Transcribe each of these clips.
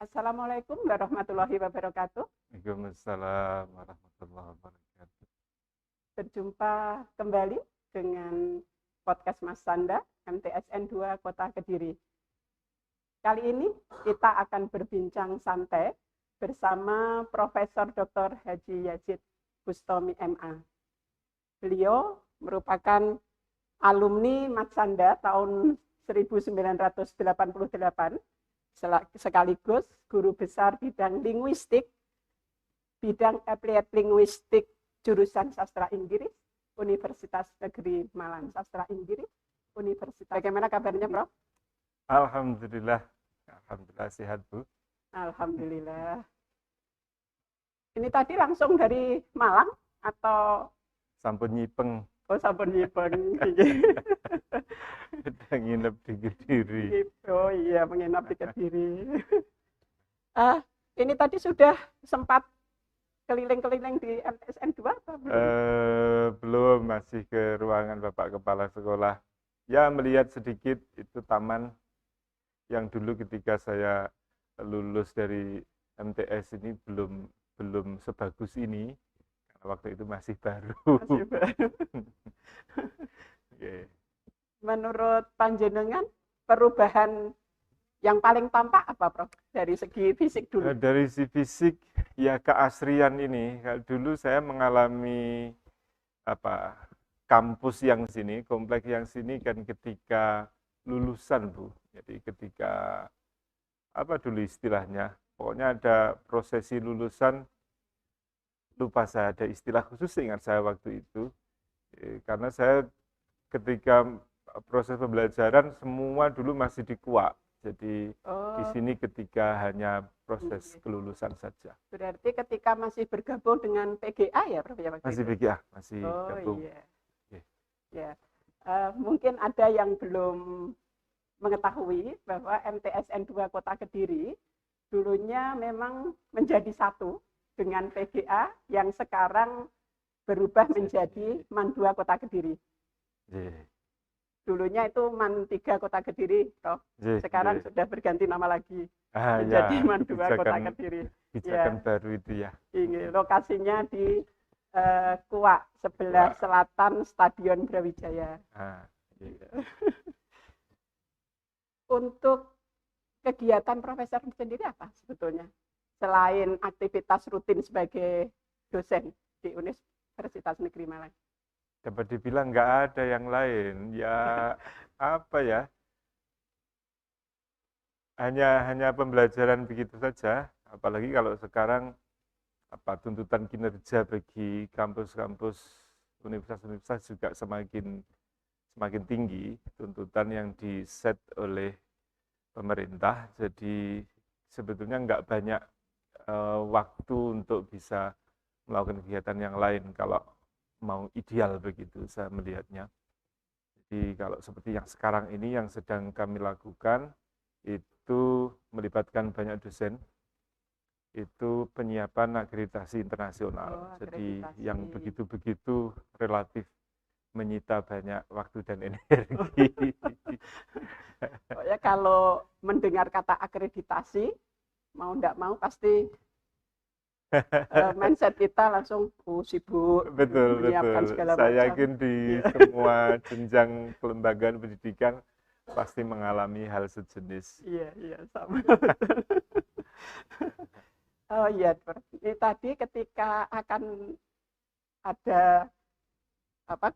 Assalamualaikum warahmatullahi wabarakatuh. Waalaikumsalam warahmatullahi wabarakatuh. Berjumpa kembali dengan podcast Mas Sanda, MTSN 2 Kota Kediri. Kali ini kita akan berbincang santai bersama Profesor Dr. Haji Yazid Bustami MA. Beliau merupakan alumni Mas Sanda tahun 1988, sekaligus guru besar bidang linguistik, bidang applied linguistik jurusan sastra Inggris, Universitas Negeri Malang Sastra Inggris, Universitas. Bagaimana kabarnya, Prof? Alhamdulillah, alhamdulillah sehat, Bu. Alhamdulillah. Ini tadi langsung dari Malang atau sampun nyipeng? Oh, sampun nyipeng. Udah nginep di Kediri. Oh iya, menginap di Kediri. Ini tadi sudah sempat keliling-keliling di MTSN 2 atau belum? Belum, masih ke ruangan Bapak Kepala Sekolah. Ya, melihat sedikit itu taman yang dulu ketika saya lulus dari MTS ini belum sebagus ini. Karena waktu itu masih baru. Masih baru. Okay. Menurut panjenengan perubahan yang paling tampak apa, Prof? Dari segi fisik dulu. Dari segi fisik ya keasrian ini. Dulu saya mengalami kampus yang sini, kompleks yang sini kan ketika lulusan, Bu. Jadi ketika dulu istilahnya, pokoknya ada prosesi lulusan, lupa saya ada istilah khusus, ingat saya waktu itu. Karena saya ketika proses pembelajaran semua dulu masih di KUA. Jadi di sini ketika hanya proses kelulusan saja. Berarti ketika masih bergabung dengan PGA ya, Prof? Ya, masih PGA, masih gabung. Iya. Okay. Ya. Mungkin ada yang belum mengetahui bahwa MTSN 2 Kota Kediri dulunya memang menjadi satu dengan PGA yang sekarang berubah menjadi MAN 2 Kota Kediri. Dulunya itu MAN 3 Kota Kediri, Prof. Sekarang sudah berganti nama lagi menjadi ya, MAN 2 Kota Kediri. Kebijakan baru itu ya. Ini lokasinya di KUA sebelah selatan Stadion Brawijaya. Iya. Untuk kegiatan Profesor sendiri apa sebetulnya? Selain aktivitas rutin sebagai dosen di Universitas Negeri Malang. Dapat dibilang nggak ada yang lain. Ya hanya pembelajaran begitu saja. Apalagi kalau sekarang tuntutan kinerja bagi kampus-kampus universitas-universitas juga semakin tinggi, tuntutan yang diset oleh pemerintah. Jadi sebetulnya nggak banyak waktu untuk bisa melakukan kegiatan yang lain kalau mau ideal begitu saya melihatnya. Jadi kalau seperti yang sekarang ini yang sedang kami lakukan itu melibatkan banyak dosen, itu penyiapan akreditasi internasional. Jadi yang begitu-begitu relatif menyita banyak waktu dan energi. Ya, kalau mendengar kata akreditasi, mau enggak mau pasti mindset kita langsung sibuk menyiapkan segala macam. Saya yakin di semua jenjang kelembagaan pendidikan pasti mengalami hal sejenis. Iya, sama. Oh iya, ini tadi ketika akan ada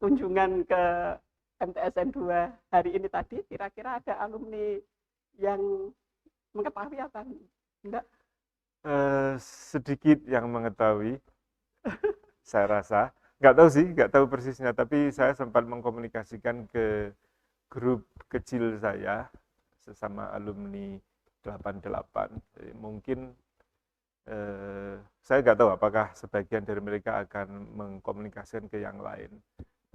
kunjungan ke MTSN 2 hari ini tadi, kira-kira ada alumni yang mengetahui apa enggak? Sedikit yang mengetahui, saya rasa. Nggak tahu persisnya, tapi saya sempat mengkomunikasikan ke grup kecil saya, sesama alumni 88. Jadi mungkin saya nggak tahu apakah sebagian dari mereka akan mengkomunikasikan ke yang lain,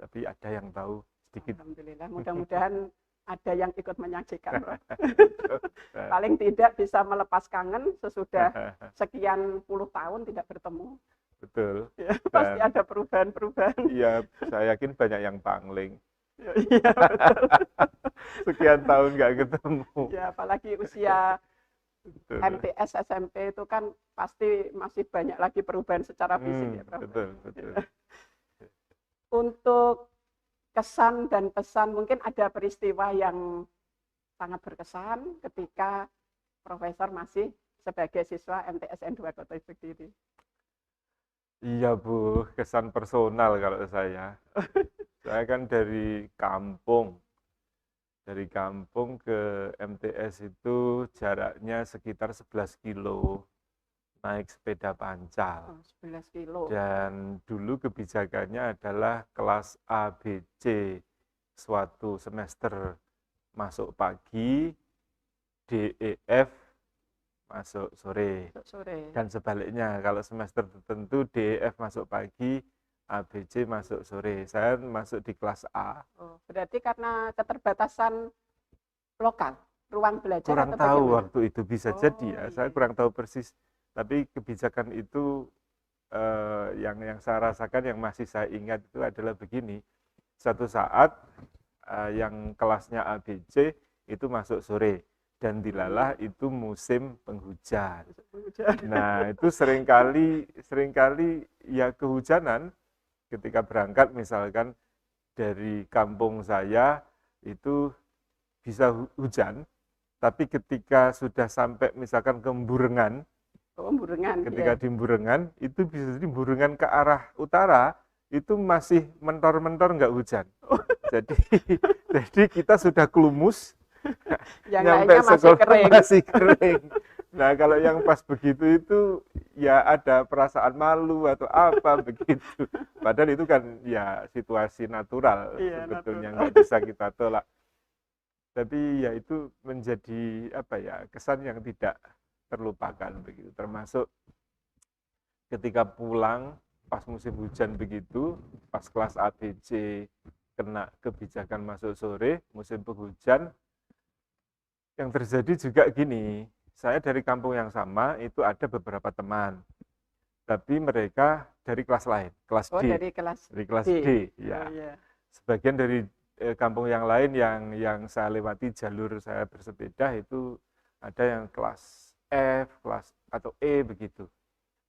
tapi ada yang tahu sedikit. Alhamdulillah, mudah-mudahan ada yang ikut menyaksikan. Paling tidak bisa melepas kangen sesudah sekian puluh tahun tidak bertemu. Betul. Ya, pasti ada perubahan-perubahan. Iya, saya yakin banyak yang pangling. Iya, betul. Sekian tahun nggak ketemu. Ya, apalagi usia betul. MTS SMP itu kan pasti masih banyak lagi perubahan secara fisik ya, Prof. Betul, betul. Untuk kesan dan pesan, mungkin ada peristiwa yang sangat berkesan ketika Profesor masih sebagai siswa MTSN 2 Kota Kediri. Iya Bu, kesan personal kalau saya. Saya kan dari kampung ke MTS itu jaraknya sekitar 11 kilo, naik sepeda pancal. 11 kilo. Dan dulu kebijakannya adalah kelas A, B, C, suatu semester masuk pagi, D, E, F masuk sore. Dan sebaliknya, kalau semester tertentu D, E, F masuk pagi, A, B, C masuk sore. Saya masuk di kelas A. Oh, berarti karena keterbatasan lokal, ruang belajar Kurang atau tahu bagaimana? waktu itu, bisa jadi ya. Saya kurang tahu persis. Tapi kebijakan itu yang saya rasakan, yang masih saya ingat itu adalah begini. Suatu saat yang kelasnya A, B, C itu masuk sore. Dan dilalah itu musim penghujan. Nah, itu seringkali ya kehujanan ketika berangkat, misalkan dari kampung saya itu bisa hujan, tapi ketika sudah sampai misalkan ke Mburengan, ketika di Mburengan itu bisa jadi Mburengan ke arah utara itu masih mentor-mentor nggak hujan. Jadi kita sudah kelumus, yang nyampe lainnya masih kering. Nah, kalau yang pas begitu itu ya ada perasaan malu atau apa begitu. Padahal itu kan ya situasi natural, sebetulnya nggak bisa kita tolak. Tapi ya itu menjadi kesan yang tidak terlupakan begitu. Termasuk ketika pulang pas musim hujan begitu, pas kelas ABC kena kebijakan masuk sore, musim penghujan. Yang terjadi juga gini, saya dari kampung yang sama itu ada beberapa teman, tapi mereka dari kelas lain, kelas D. Dari kelas D, ya. Sebagian dari kampung yang lain yang saya lewati jalur saya bersepeda itu ada yang kelas F, kelas atau E begitu.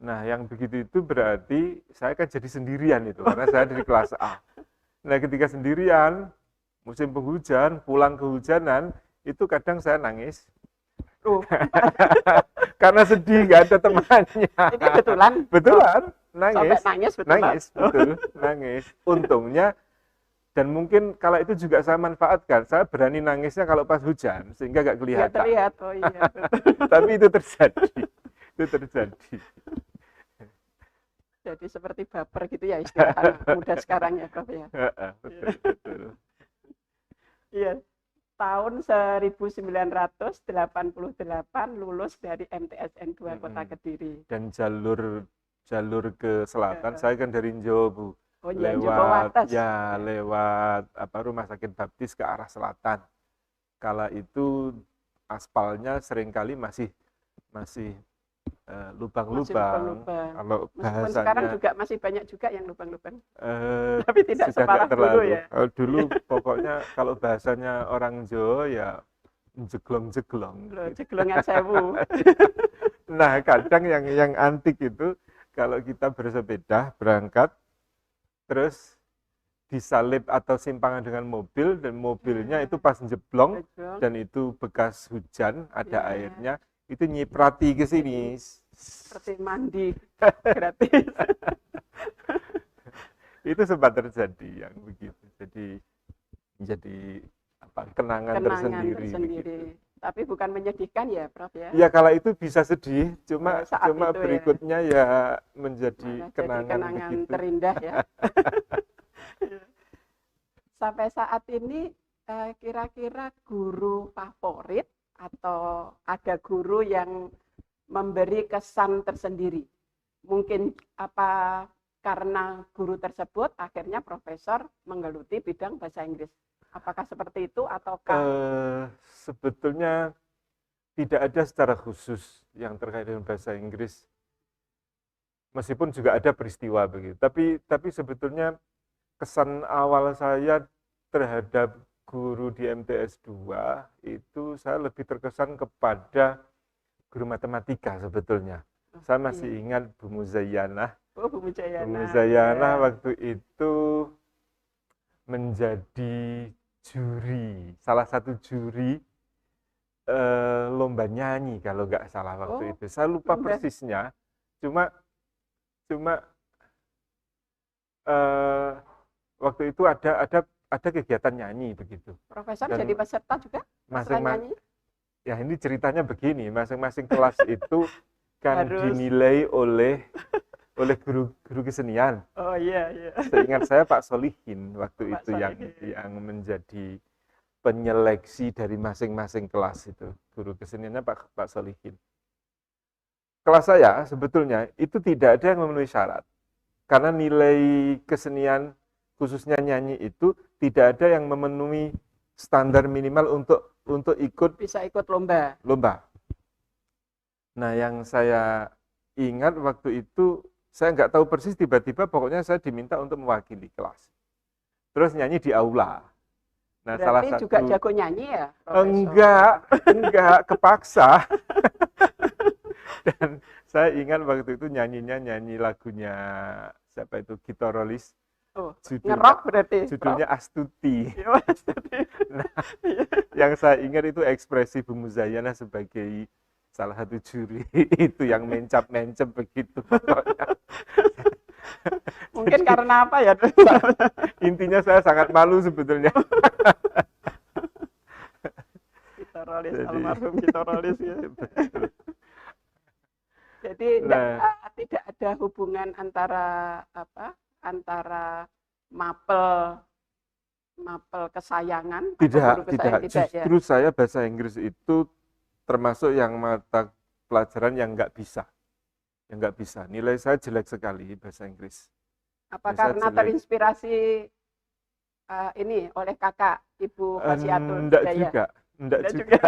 Nah, yang begitu itu berarti saya kan jadi sendirian itu, karena saya dari kelas A. Nah, ketika sendirian, musim penghujan, pulang kehujanan, itu kadang saya nangis. Karena sedih, nggak ada temannya. Ini betulan? Betulan, nangis. Nangis. Untungnya, dan mungkin kalau itu juga saya manfaatkan, saya berani nangisnya kalau pas hujan, sehingga nggak kelihatan. Nggak terlihat, oh iya. Tapi itu terjadi. Jadi seperti baper gitu ya istilah anak muda sekarang ya, Prof ya. Betul. Iya. Tahun 1988 lulus dari MTSN 2 Kota Kediri. Dan jalur ke selatan, saya kan dari Jawa, Bu. Lewat Rumah Sakit Baptis ke arah selatan. Kala itu aspalnya seringkali masih lubang-lubang. Kalau bahasanya sekarang juga masih banyak juga yang lubang-lubang. Tapi tidak separah dulu ya. Dulu pokoknya kalau bahasanya orang Jawa ya jeglong-jeglong. Jeglongan sewu. Nah, kadang yang antik itu kalau kita bersepeda berangkat terus disalip atau simpangan dengan mobil, dan mobilnya itu pas jeblong dan itu bekas hujan, ada airnya, itu nyiprati ke sini. Seperti mandi gratis. Itu sempat terjadi yang begitu. Jadi kenangan tersendiri. Tapi bukan menyedihkan ya, Prof ya. Ya, kalau itu bisa sedih, cuma berikutnya ya menjadi kenangan begitu. Terindah ya. Sampai saat ini kira-kira guru favorit atau ada guru yang memberi kesan tersendiri? Mungkin karena guru tersebut akhirnya profesor menggeluti bidang bahasa Inggris. Apakah seperti itu ataukah? Sebetulnya tidak ada secara khusus yang terkait dengan bahasa Inggris. Meskipun juga ada peristiwa begitu. Tapi sebetulnya kesan awal saya terhadap guru di MTS 2 itu saya lebih terkesan kepada guru matematika sebetulnya. Oh, Saya masih iya. ingat Bu Muzayyanah. Oh, Bu Mujayana. Bu Muzayyanah Ya. waktu itu menjadi juri, salah satu juri lomba nyanyi kalau nggak salah waktu Oh, itu. Saya lupa lomba. persisnya, cuma cuma eh, waktu itu ada kegiatan nyanyi begitu. Profesor Dan jadi peserta juga? Peserta masing nyanyi? ya ini ceritanya begini, masing-masing kelas itu kan Harus. dinilai oleh guru kesenian. Oh iya, iya. Seingat saya Pak Solihin waktu Pak itu Solihin. yang menjadi penyeleksi dari masing-masing kelas itu. Guru keseniannya Pak Solihin. Kelas saya sebetulnya itu tidak ada yang memenuhi syarat. Karena nilai kesenian khususnya nyanyi itu tidak ada yang memenuhi standar minimal untuk ikut Bisa ikut lomba. lomba. Nah, yang saya ingat waktu itu, saya nggak tahu persis, tiba-tiba pokoknya saya diminta untuk mewakili kelas. Terus nyanyi di aula. Nah, salah Berarti satu juga jago nyanyi ya, Profesor? enggak, kepaksa. Dan saya ingat waktu itu nyanyi lagunya siapa itu, Gitorolis. Oh, Judulnya, ngerok berarti. judulnya Astuti. Iya, Astuti. Nah, yang saya ingat itu ekspresi Bu Muzayyanah sebagai salah satu juri itu yang mencap-mencap begitu pokoknya. Mungkin karena apa ya? Intinya saya sangat malu sebetulnya. Gitorolis, Jadi- almarhum Gitorolis ya. Betul. Jadi tidak ada hubungan antara antara mapel kesayangan atau guru kesayangan, Tidak. ya. Justru saya bahasa Inggris itu termasuk yang mata pelajaran yang nggak bisa. Nilai saya jelek sekali bahasa Inggris. Apa Bisa karena jelek. terinspirasi ini oleh kakak Ibu Fasiatul Enggak Hidayah? juga.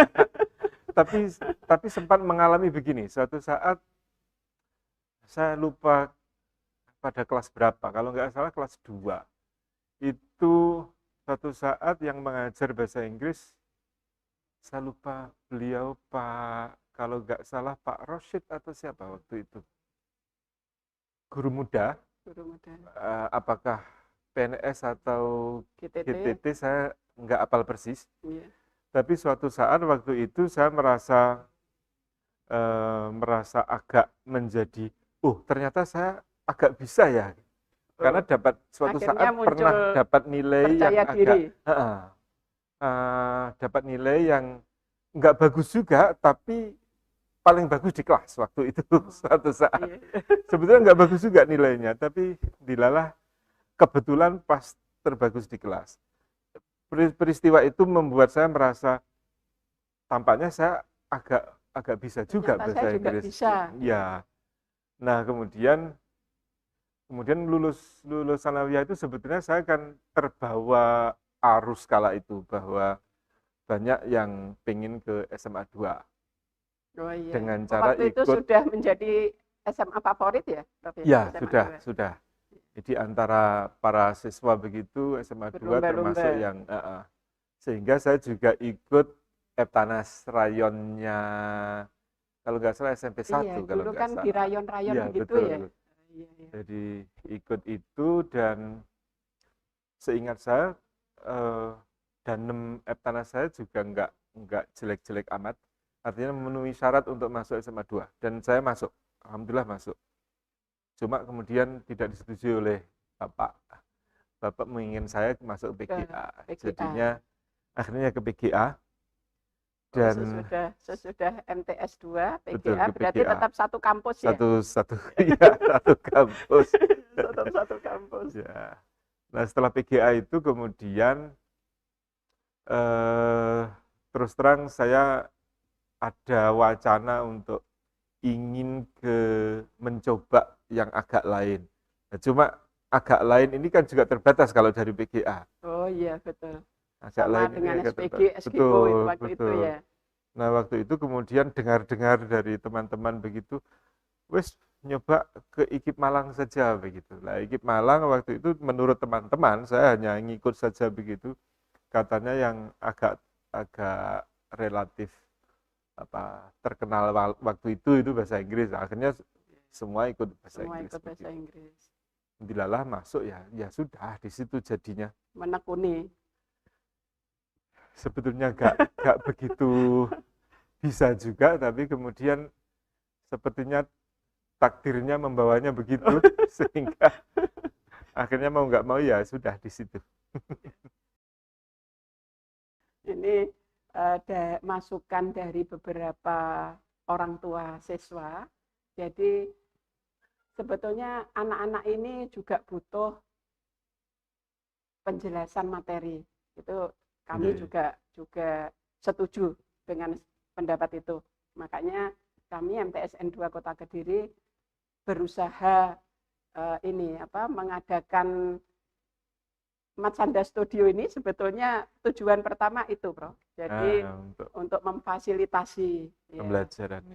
tapi sempat mengalami begini. Suatu saat saya lupa pada kelas berapa, kalau nggak salah kelas 2. Itu suatu saat yang mengajar bahasa Inggris, saya lupa beliau kalau nggak salah Pak Rosyid atau siapa waktu itu. Guru muda, Guru muda. apakah PNS atau GTT. GTT saya nggak apal persis. Iya. Tapi suatu saat waktu itu saya merasa agak menjadi, ternyata saya agak bisa ya. Karena dapat suatu Akhirnya saat pernah dapat nilai yang percaya diri. dapat nilai yang nggak bagus juga, tapi paling bagus di kelas waktu itu suatu saat. Iya. Sebetulnya nggak bagus juga nilainya, tapi dilalah kebetulan pas terbagus di kelas. Peristiwa itu membuat saya merasa tampaknya saya agak bisa juga Ternyata bahasa saya juga Inggris. bisa. Ya. Nah, kemudian lulus sanawiyah itu sebetulnya saya kan terbawa arus kala itu bahwa banyak yang pengen ke SMA 2. Oh iya. Dengan cara waktu itu ikut. sudah menjadi SMA favorit ya, Prof? Ya, SMA sudah. Jadi antara para siswa begitu SMA 2 Berlomba-lomba. termasuk yang sehingga saya juga ikut Eptanas rayonnya, kalau nggak salah SMP 1 Iya, kalau dulu nggak kan salah. di rayon-rayon Iya, begitu betul. ya. Iya. Jadi ikut itu, dan seingat saya danem Eptanas saya juga nggak jelek-jelek amat. Artinya memenuhi syarat untuk masuk SMA 2, dan saya masuk. Alhamdulillah masuk. Cuma kemudian tidak disetujui oleh Bapak. Bapak menginginkan saya masuk PGA. Jadinya akhirnya ke PGA. Dan sesudah MTS 2 PGA, betul, ke berarti PGA. tetap satu kampus ya? Satu kampus. Tetap satu kampus. Ya. Nah, setelah PGA itu kemudian terus terang saya ada wacana untuk ingin mencoba yang agak lain. Nah, cuma agak lain ini kan juga terbatas kalau dari PGA. Oh iya, betul. Agak Sama lain dengan ini SPG, SGO betul, waktu itu ya. Nah, waktu itu kemudian dengar-dengar dari teman-teman begitu, wes nyoba ke IKIP Malang saja begitu. Nah, IKIP Malang waktu itu menurut teman-teman saya hanya ngikut saja begitu. Katanya yang agak relatif terkenal waktu itu bahasa Inggris. Akhirnya semua ikut bahasa Semua Inggris. ikut bahasa Inggris. Dilalah masuk ya sudah di situ jadinya. Menekuni. Sebetulnya gak begitu bisa juga, tapi kemudian sepertinya takdirnya membawanya begitu sehingga akhirnya mau nggak mau ya sudah di situ. Ini masukan dari beberapa orang tua siswa. Jadi sebetulnya anak-anak ini juga butuh penjelasan materi. Itu kami juga setuju dengan pendapat itu. Makanya kami MTSN 2 Kota Kediri berusaha mengadakan Matsanda Studio ini sebetulnya tujuan pertama itu, Prof. Jadi untuk memfasilitasi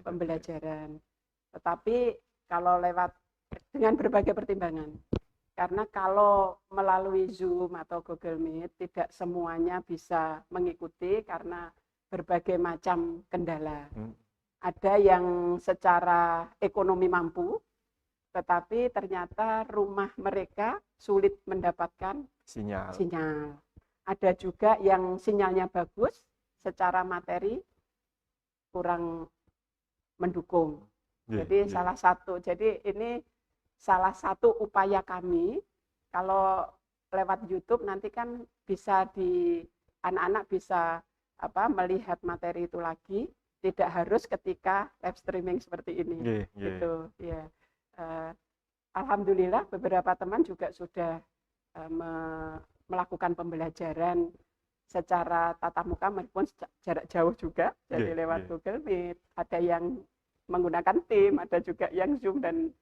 pembelajaran. Tetapi kalau lewat dengan berbagai pertimbangan. Karena kalau melalui Zoom atau Google Meet tidak semuanya bisa mengikuti karena berbagai macam kendala. Ada yang secara ekonomi mampu, tetapi ternyata rumah mereka sulit mendapatkan sinyal. Ada juga yang sinyalnya bagus, secara materi kurang mendukung. Jadi ini salah satu upaya kami. Kalau lewat YouTube nanti kan bisa anak-anak bisa melihat materi itu lagi, tidak harus ketika live streaming seperti ini. Gitu ya. Alhamdulillah beberapa teman juga sudah melakukan pembelajaran secara tatap muka maupun jarak jauh juga, jadi lewat Google Meet. Ada yang menggunakan Teams, ada juga yang Zoom dan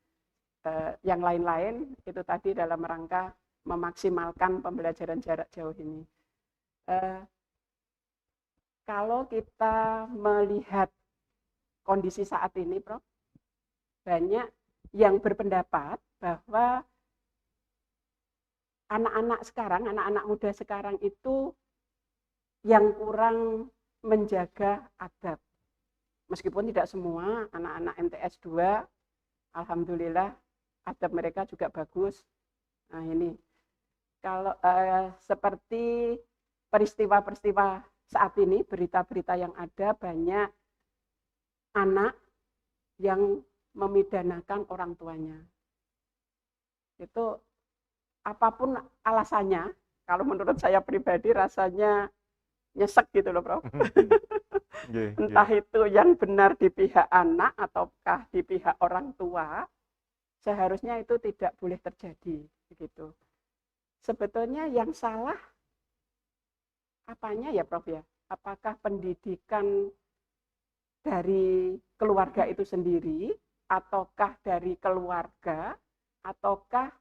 yang lain-lain. Itu tadi dalam rangka memaksimalkan pembelajaran jarak jauh ini. Kalau kita melihat kondisi saat ini, Prof, banyak yang berpendapat bahwa anak-anak muda sekarang itu yang kurang menjaga adab. Meskipun tidak semua anak-anak MTS 2, alhamdulillah adab mereka juga bagus. Nah ini, kalau seperti peristiwa-peristiwa saat ini, berita-berita yang ada, banyak anak yang memidanakan orang tuanya. Itu apapun alasannya, kalau menurut saya pribadi rasanya nyesek gitu loh, Prof. Entah itu yang benar di pihak anak ataukah di pihak orang tua, seharusnya itu tidak boleh terjadi begitu. Sebetulnya yang salah apanya ya, Prof ya? Apakah pendidikan dari keluarga itu sendiri, ataukah dari keluarga, ataukah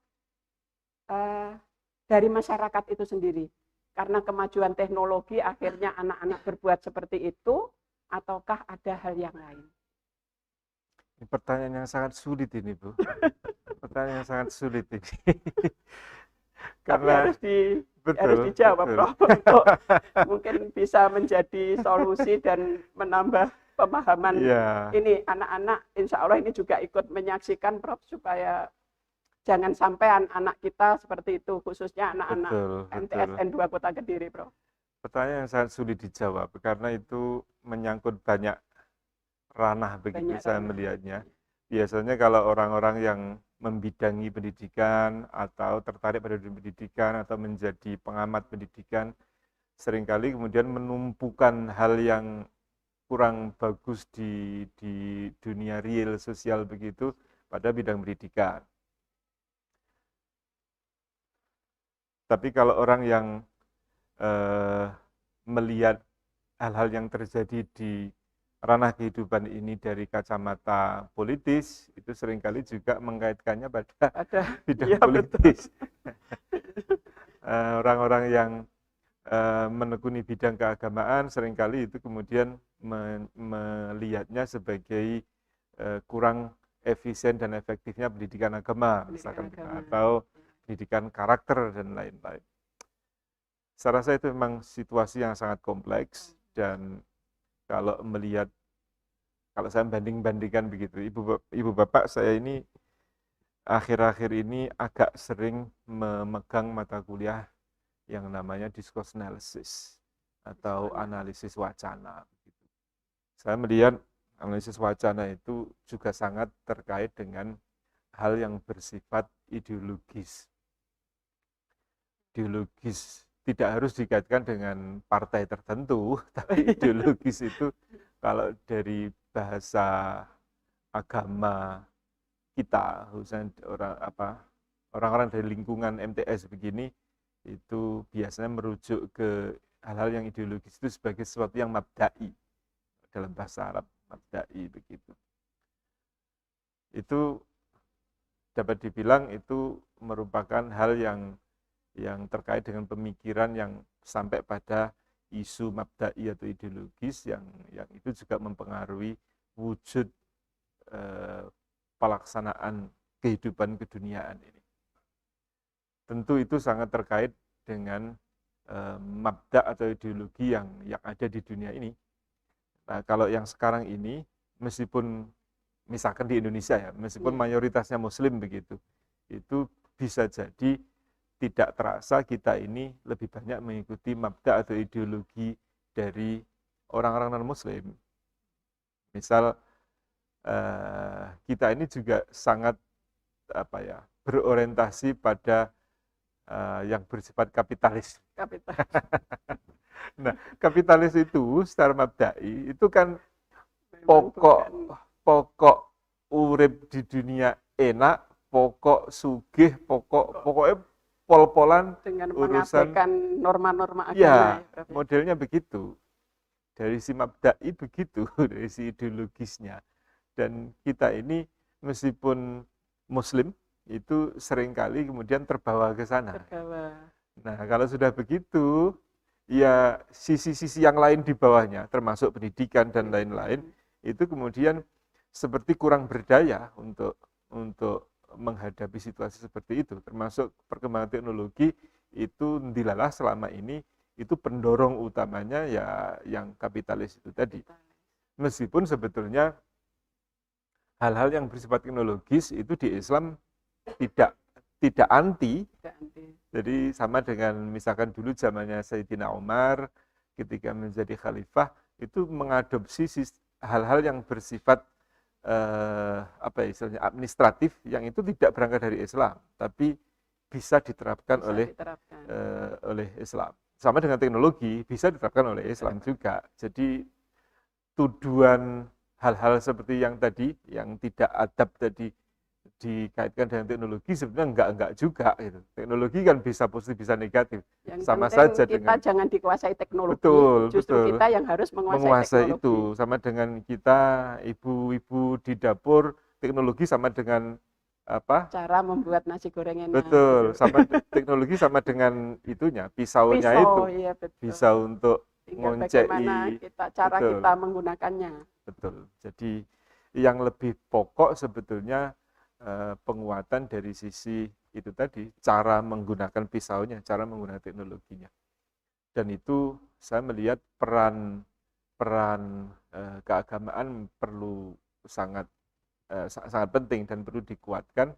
dari masyarakat itu sendiri? Karena kemajuan teknologi akhirnya anak-anak berbuat seperti itu, ataukah ada hal yang lain? Ini pertanyaan yang sangat sulit ini, Bu. Pertanyaan yang sangat sulit ini. Karena harus dijawab, Prof, untuk mungkin bisa menjadi solusi dan menambah pemahaman. Ini anak-anak, insya Allah ini juga ikut menyaksikan, Prof, supaya jangan sampai anak-anak kita seperti itu, khususnya anak-anak MTSN 2 Kota Kediri, Prof. Pertanyaan yang sangat sulit dijawab, karena itu menyangkut banyak ranah begitu saya melihatnya. Biasanya kalau orang-orang yang membidangi pendidikan atau tertarik pada pendidikan atau menjadi pengamat pendidikan, seringkali kemudian menumpukan hal yang kurang bagus di dunia real sosial begitu pada bidang pendidikan. Tapi kalau orang yang melihat hal-hal yang terjadi di ranah kehidupan ini dari kacamata politis, itu seringkali juga mengkaitkannya pada bidang politis. Orang-orang yang menekuni bidang keagamaan seringkali itu kemudian melihatnya sebagai kurang efisien dan efektifnya pendidikan agama, misalkan atau pendidikan karakter dan lain-lain. Saya rasa itu memang situasi yang sangat kompleks, dan kalau melihat Kalau saya banding-bandingkan begitu, ibu bapak saya ini akhir-akhir ini agak sering memegang mata kuliah yang namanya discourse analysis atau analisis wacana. Saya melihat analisis wacana itu juga sangat terkait dengan hal yang bersifat ideologis. Ideologis tidak harus dikaitkan dengan partai tertentu, tapi ideologis itu kalau dari bahasa agama kita, khususnya orang-orang dari lingkungan MTS begini, itu biasanya merujuk ke hal-hal yang ideologis itu sebagai sesuatu yang mabda'i, dalam bahasa Arab mabda'i begitu. Itu dapat dibilang itu merupakan hal yang terkait dengan pemikiran yang sampai pada isu mabda'i atau ideologis yang itu juga mempengaruhi wujud pelaksanaan kehidupan keduniaan ini. Tentu itu sangat terkait dengan mabda atau ideologi yang ada di dunia ini. Nah, kalau yang sekarang ini, meskipun misalkan di Indonesia ya, meskipun mayoritasnya Muslim begitu, itu bisa jadi tidak terasa kita ini lebih banyak mengikuti mabda atau ideologi dari orang-orang non-Muslim. Misal kita ini juga sangat berorientasi pada yang bersifat kapitalis. Nah, kapitalis itu secara mabda'i itu kan pokok urip di dunia enak, pokok sugih, pokoknya pol-polan dengan urusan mengabaikan norma-norma agama. Ya, modelnya begitu. Dari si mabda'i begitu, dari si ideologisnya. Dan kita ini meskipun Muslim itu seringkali kemudian terbawa ke sana. Nah, kalau sudah begitu, ya sisi-sisi yang lain di bawahnya, termasuk pendidikan dan lain-lain, itu kemudian seperti kurang berdaya untuk menghadapi situasi seperti itu. Termasuk perkembangan teknologi itu dilalah selama ini itu pendorong utamanya ya yang kapitalis itu tadi. Meskipun sebetulnya hal-hal yang bersifat teknologis itu di Islam tidak anti. Jadi sama dengan misalkan dulu zamannya Sayyidina Umar ketika menjadi khalifah itu mengadopsi hal-hal yang bersifat istilahnya administratif yang itu tidak berangkat dari Islam, tapi bisa diterapkan oleh Islam. Sama dengan teknologi bisa diterapkan oleh Islam juga. Jadi tuduhan hal-hal seperti yang tadi, yang tidak adab tadi dikaitkan dengan teknologi sebenarnya enggak juga gitu. Teknologi kan bisa positif bisa negatif. Yang sama saja kita dengan jangan dikuasai teknologi. Justru kita yang harus menguasai teknologi. Itu sama dengan kita ibu-ibu di dapur, teknologi sama dengan cara membuat nasi goreng enak. Betul, sama teknologi sama dengan itunya, pisaunya itu. Iya, betul. Bisa untuk ngonceki. Bagaimana kita menggunakannya. Betul. Jadi yang lebih pokok sebetulnya penguatan dari sisi itu tadi, cara menggunakan pisaunya, cara menggunakan teknologinya. Dan itu saya melihat peran keagamaan perlu sangat penting dan perlu dikuatkan.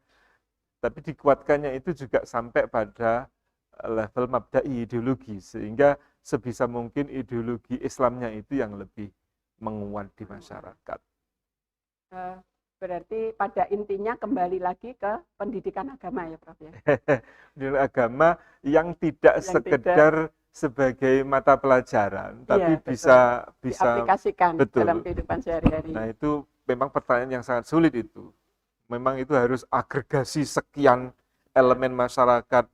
Tapi dikuatkannya itu juga sampai pada level mabda'i ideologi, sehingga sebisa mungkin ideologi Islamnya itu yang lebih menguat di masyarakat. Berarti pada intinya kembali lagi ke pendidikan agama ya Prof ya? Pendidikan agama yang tidak sekedar sebagai mata pelajaran, tapi bisa diaplikasikan dalam kehidupan sehari-hari. Nah itu memang pertanyaan yang sangat sulit itu. Memang itu harus agregasi sekian elemen masyarakat,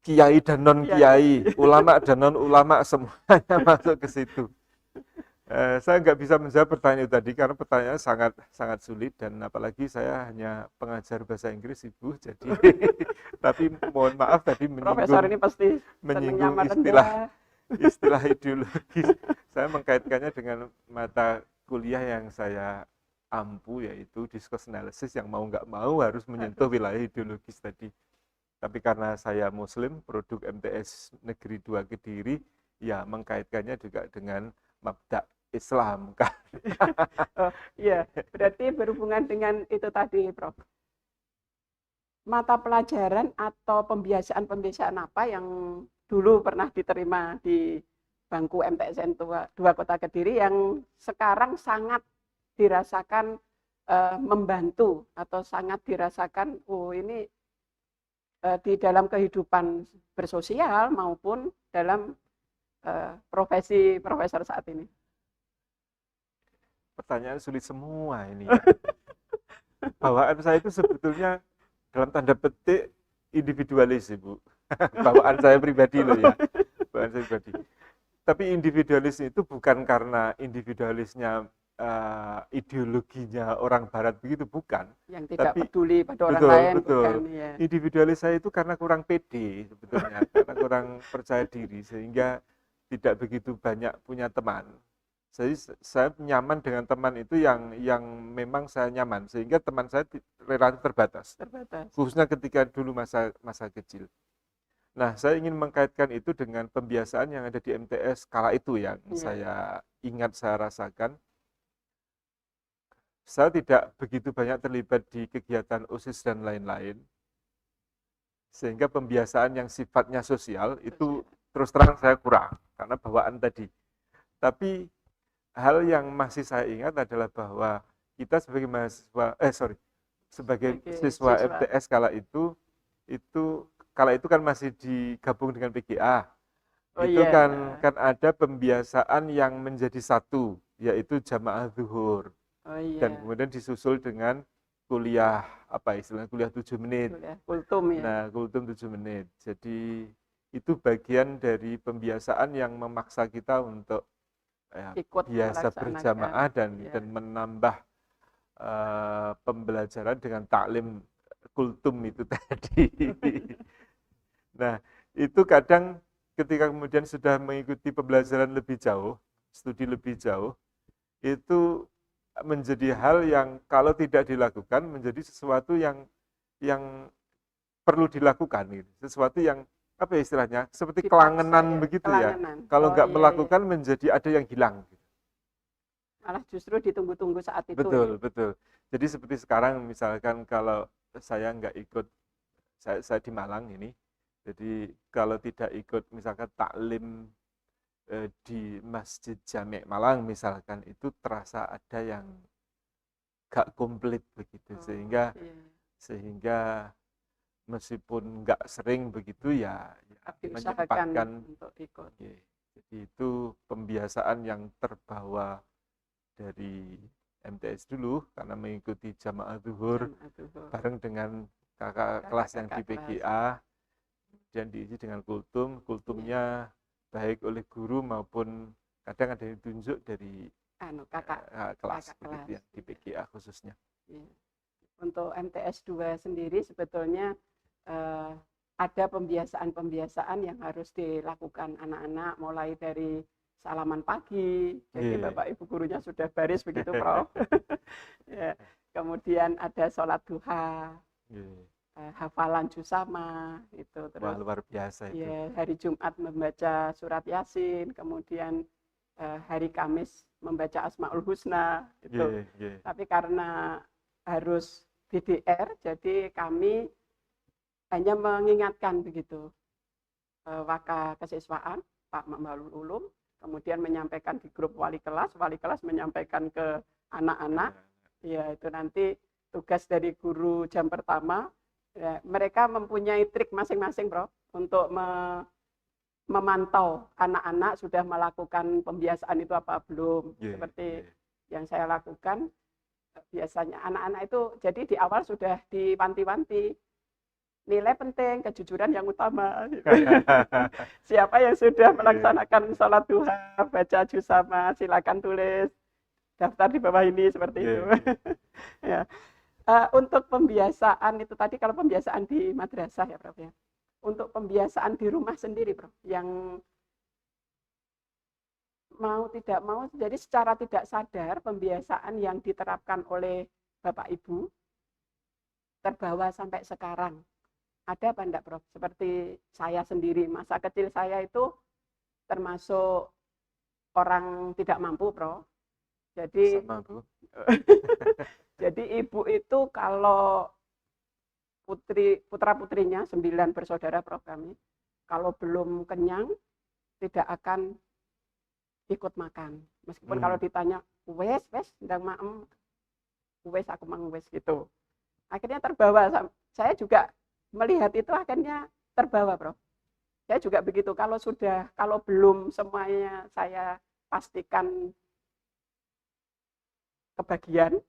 kiai dan non kiai, ulama dan non ulama semuanya masuk ke situ. Saya nggak bisa menjawab pertanyaan itu tadi karena pertanyaannya sangat sulit dan apalagi saya hanya pengajar bahasa Inggris Ibu, jadi tapi mohon maaf tadi Profesor ini pasti menyinggung istilah ideologis. Saya mengkaitkannya dengan mata kuliah yang saya ampu, yaitu discourse analysis, yang mau nggak mau harus menyentuh wilayah ideologis tadi. Tapi karena saya Muslim, produk MTS Negeri 2 Kediri, ya mengkaitkannya juga dengan mabda Islam kan. Oh, iya, berarti berhubungan dengan itu tadi, Prof. Mata pelajaran atau pembiasaan-pembiasaan apa yang dulu pernah diterima di bangku MTSN 2 Kota Kediri yang sekarang sangat dirasakan membantu atau sangat dirasakan ini di dalam kehidupan bersosial maupun dalam profesi profesor saat ini? Pertanyaan sulit semua ini ya. Bawaan saya itu sebetulnya dalam tanda petik individualis, Ibu. Bawaan saya pribadi loh ya. Bawaan saya pribadi. Tapi individualis itu bukan karena individualisnya ideologinya orang barat begitu, bukan. Yang tidak Tapi peduli pada orang betul, lain, betul. bukan ya. Individualis saya itu karena kurang pede sebetulnya, karena kurang percaya diri sehingga tidak begitu banyak punya teman. Jadi saya nyaman dengan teman itu yang memang saya nyaman, sehingga teman saya relatif terbatas. Khususnya ketika dulu masa kecil. Nah, saya ingin mengkaitkan itu dengan pembiasaan yang ada di MTS kala itu yang saya ingat, saya rasakan. Saya tidak begitu banyak terlibat di kegiatan OSIS dan lain-lain, sehingga pembiasaan yang sifatnya sosial itu terus terang saya kurang, karena bawaan tadi. Tapi hal yang masih saya ingat adalah bahwa kita sebagai mahasiswa, sebagai siswa MTS kala itu kan masih digabung dengan PGA. Kan ada pembiasaan yang menjadi satu, yaitu jamaah zuhur. Dan kemudian disusul dengan kuliah, kuliah 7 menit. Kultum ya. Nah, kultum 7 menit. Jadi itu bagian dari pembiasaan yang memaksa kita untuk ikut biasa berjamaah dan menambah pembelajaran dengan taklim kultum itu tadi. Nah, itu kadang ketika kemudian sudah mengikuti pembelajaran lebih jauh, studi lebih jauh, itu menjadi hal yang kalau tidak dilakukan menjadi sesuatu yang perlu dilakukan, gitu. Sesuatu yang apa ya istilahnya, seperti kelangenan begitu ya. Kalau nggak melakukan menjadi ada yang hilang. Malah justru ditunggu-tunggu saat itu. Betul. Jadi seperti sekarang misalkan kalau saya nggak ikut, saya di Malang ini, jadi kalau tidak ikut misalkan taklim di Masjid Jami' Malang misalkan, itu terasa ada yang gak komplit begitu, sehingga meskipun nggak sering begitu ya menyempatkan untuk ikut. Jadi itu pembiasaan yang terbawa dari MTS dulu karena mengikuti jamaah zuhur bareng dengan kakak kelas yang di PGA, dan diisi dengan kultumnya baik oleh guru maupun kadang ada yang ditunjuk dari kakak kelas begitu ya, di PGA khususnya. Untuk MTS 2 sendiri sebetulnya ada pembiasaan-pembiasaan yang harus dilakukan anak-anak, mulai dari salaman pagi, jadi Bapak Ibu gurunya sudah baris begitu, Prof. Kemudian ada sholat duha, hafalan juz sama itu, terus wah, luar biasa itu. Hari Jumat membaca surat Yasin, kemudian hari Kamis membaca Asmaul Husna itu. Tapi karena harus DDR, jadi kami hanya mengingatkan begitu. Waka kesiswaan Pak Ma'balul Ulum, kemudian menyampaikan di grup wali kelas menyampaikan ke anak-anak, ya itu nanti tugas dari guru jam pertama. Ya, mereka mempunyai trik masing-masing, Bro, untuk memantau anak-anak sudah melakukan pembiasaan itu apa belum. Seperti yang saya lakukan, biasanya anak-anak itu jadi di awal sudah diwanti-wanti, nilai penting, kejujuran yang utama. Siapa yang sudah melaksanakan sholat duha, baca juz sama, silakan tulis daftar di bawah ini, seperti itu. Ya. Untuk pembiasaan itu tadi, kalau pembiasaan di madrasah ya, Prof, ya. Untuk pembiasaan di rumah sendiri, Prof, yang mau tidak mau, jadi secara tidak sadar pembiasaan yang diterapkan oleh Bapak Ibu terbawa sampai sekarang. Ada apa enggak, Prof? Seperti saya sendiri, masa kecil saya itu termasuk orang tidak mampu, Prof. Jadi Sama, Bu. jadi ibu itu kalau putra-putrinya 9 bersaudara, Prof, kami, kalau belum kenyang tidak akan ikut makan. Meskipun kalau ditanya, wes, ndang maem, wes aku mang wes gitu. Akhirnya terbawa. Saya juga melihat itu akhirnya terbawa, Prof. Saya juga begitu. Kalau belum semuanya saya pastikan kebagian,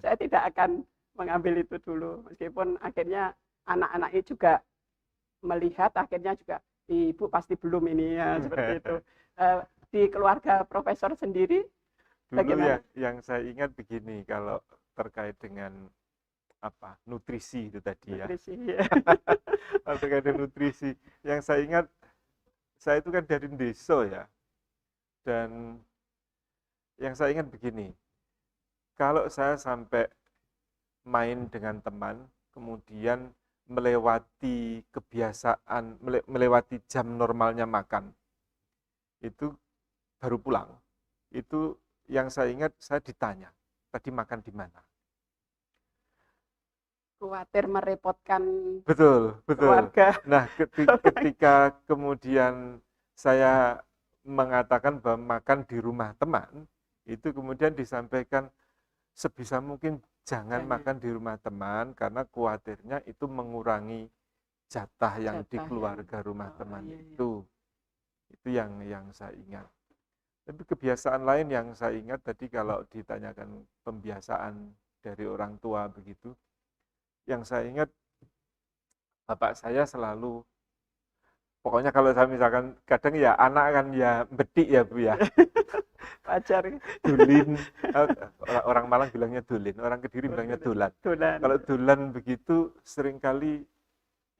saya tidak akan mengambil itu dulu. Meskipun akhirnya anak-anaknya juga melihat, akhirnya juga ibu pasti belum ini ya, seperti itu. Di keluarga Profesor sendiri Dulu bagaimana? yang saya ingat begini, kalau terkait dengan nutrisi itu tadi ya. Nutrisi, ya. Terkait dengan nutrisi, yang saya ingat, saya itu kan dari desa ya, dan yang saya ingat begini, kalau saya sampai main dengan teman, kemudian melewati kebiasaan, melewati jam normalnya makan, itu baru pulang. Itu yang saya ingat, saya ditanya, tadi makan di mana? Khawatir merepotkan Betul. keluarga. Nah, ketika kemudian saya mengatakan bahwa makan di rumah teman, itu kemudian disampaikan sebisa mungkin jangan makan di rumah teman, karena khawatirnya itu mengurangi jatah yang di keluarga rumah teman itu. Itu yang saya ingat. Tapi kebiasaan lain yang saya ingat tadi, kalau ditanyakan pembiasaan dari orang tua begitu, yang saya ingat bapak saya selalu, pokoknya kalau saya misalkan, kadang ya anak kan ya bedik ya Bu ya, Wajar. dulin, orang Malang bilangnya dulin, orang Kediri bilangnya dolan. Kalau dolan begitu, seringkali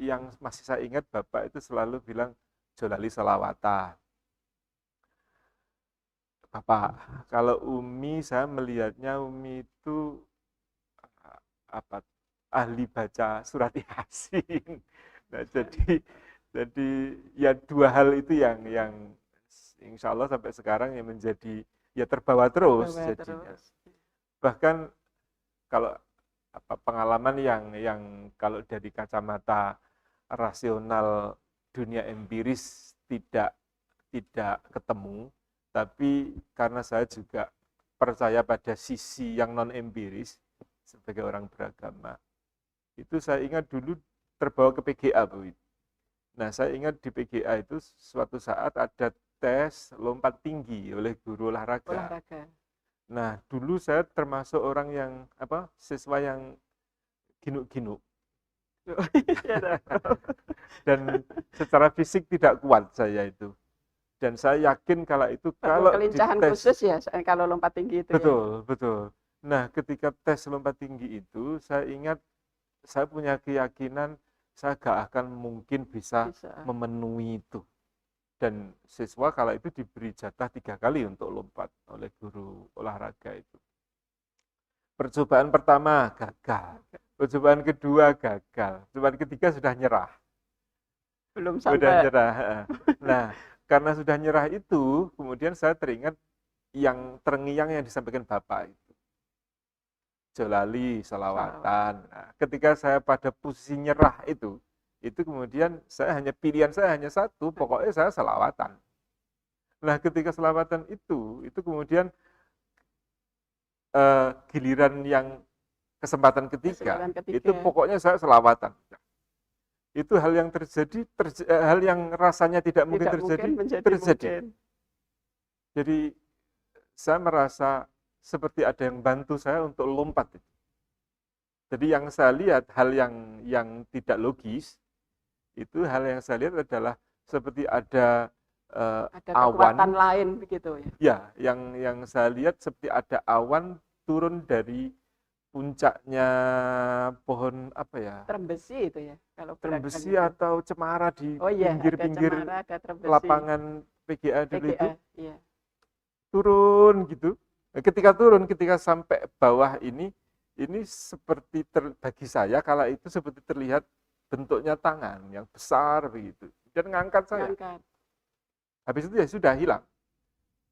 yang masih saya ingat bapak itu selalu bilang, jolali selawatan. Bapak, kalau Umi, saya melihatnya Umi itu ahli baca surat Yasin. Nah, jadi ya dua hal itu yang insya Allah sampai sekarang yang menjadi ya terbawa terus jadinya. Bahkan kalau pengalaman yang kalau dari kacamata rasional dunia empiris tidak ketemu, tapi karena saya juga percaya pada sisi yang non empiris sebagai orang beragama, itu saya ingat dulu terbawa ke PGA, Bu. Nah, saya ingat di PGA itu suatu saat ada tes lompat tinggi oleh guru olahraga. Nah, dulu saya termasuk orang yang siswa yang ginuk-ginuk. Dan secara fisik tidak kuat saya itu. Dan saya yakin kalau itu kalau kelincahan dites, khusus ya kalau lompat tinggi itu. Betul. Nah, ketika tes lompat tinggi itu, saya ingat saya punya keyakinan saya gak akan mungkin bisa memenuhi itu. Dan siswa kala itu diberi jatah 3 kali untuk lompat oleh guru olahraga itu. Percobaan pertama gagal, percobaan kedua gagal, percobaan ketiga sudah nyerah. Belum sampai. Sudah nyerah. Nah, karena sudah nyerah itu, kemudian saya teringat yang terngiang yang disampaikan Bapak itu. Jolali, selawatan. Nah, ketika saya pada posisi nyerah itu kemudian pilihan saya hanya satu, pokoknya saya selawatan. Nah, ketika selawatan itu kemudian giliran yang kesempatan ketiga, itu pokoknya saya selawatan. Itu hal yang terjadi, hal yang rasanya tidak mungkin terjadi. Jadi saya merasa seperti ada yang bantu saya untuk lompat. Jadi yang saya lihat, hal yang tidak logis, itu hal yang saya lihat adalah seperti ada awan lain begitu ya. Ya, yang saya lihat seperti ada awan turun dari puncaknya pohon Trembesi itu ya. Kalau trembesi atau cemara di pinggir-pinggir lapangan PGA dulu itu. Iya. Turun gitu. Ketika sampai bawah ini seperti bagi saya kala itu seperti terlihat bentuknya tangan yang besar begitu dan ngangkat saya. Habis itu ya sudah hilang.